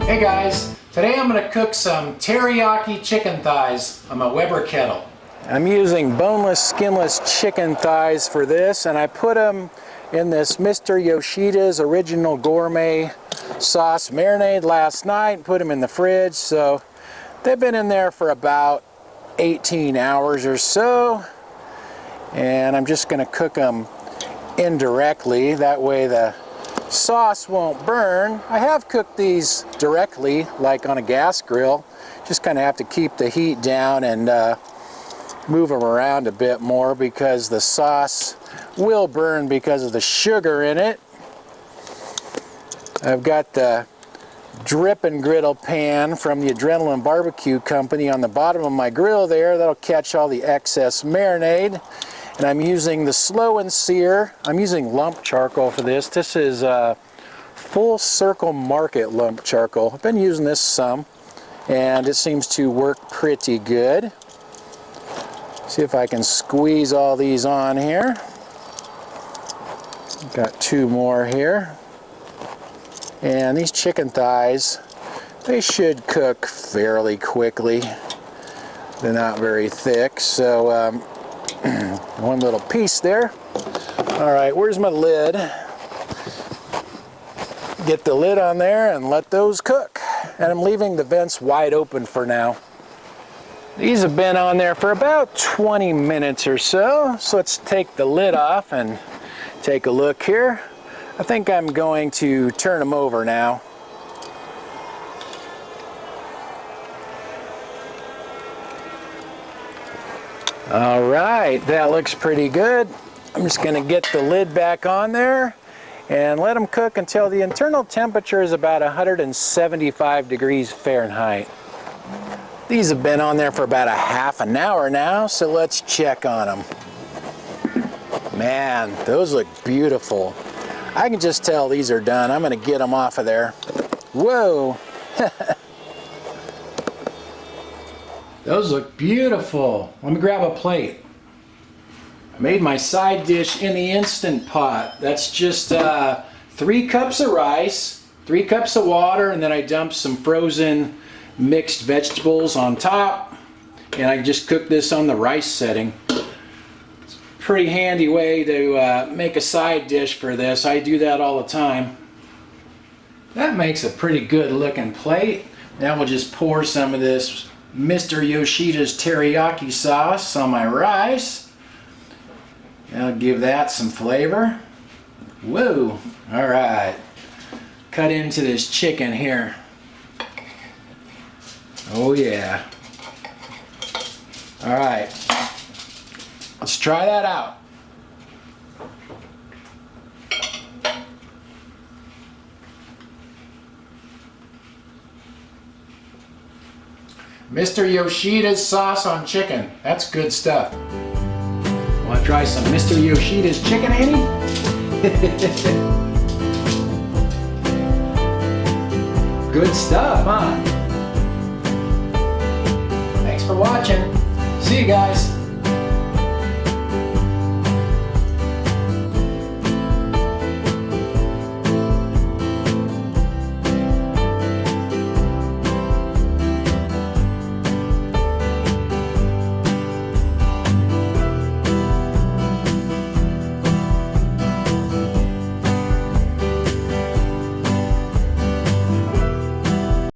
Hey guys, today I'm going to cook some teriyaki chicken thighs on my Weber kettle. I'm using boneless, skinless chicken thighs for this, and I put them in this Mr. Yoshida's original gourmet sauce marinade last night, put them in the fridge, so they've been in there for about 18 hours or so, and I'm just going to cook them indirectly, that way the sauce won't burn. I have cooked these directly, like on a gas grill. Just kind of have to keep the heat down and move them around a bit more because the sauce will burn because of the sugar in it. I've got the drip and griddle pan from the Adrenaline Barbecue Company on the bottom of my grill there. That'll catch all the excess marinade. And I'm using the slow and sear. I'm using lump charcoal for this. This is Full Circle Market lump charcoal. I've been using this some, and it seems to work pretty good. See if I can squeeze all these on here. Got two more here. And these chicken thighs, they should cook fairly quickly. They're not very thick, so one little piece there. All right, where's my lid? Get the lid on there and let those cook. And I'm leaving the vents wide open for now. These have been on there for about 20 minutes or so. So let's take the lid off and take a look here. I think I'm going to turn them over now. All right, that looks pretty good. I'm just going to get the lid back on there and let them cook until the internal temperature is about 175 degrees Fahrenheit. These have been on there for about a half an hour now, so let's check on them. Man, those look beautiful. I can just tell these are done. I'm going to get them off of there. Whoa! Those look beautiful. Let me grab a plate. I made my side dish in the Instant Pot. That's just 3 cups of rice, 3 cups of water, and then I dumped some frozen mixed vegetables on top. And I just cooked this on the rice setting. It's a pretty handy way to make a side dish for this. I do that all the time. That makes a pretty good looking plate. Now we'll just pour some of this Mr. Yoshida's teriyaki sauce on my rice. I'll give that some flavor. Whoa! All right. Cut into this chicken here. Oh yeah. All right. Let's try that out. Mr. Yoshida's sauce on chicken. That's good stuff. Want to try some Mr. Yoshida's chicken, Annie? Good stuff, huh? Thanks for watching. See you guys.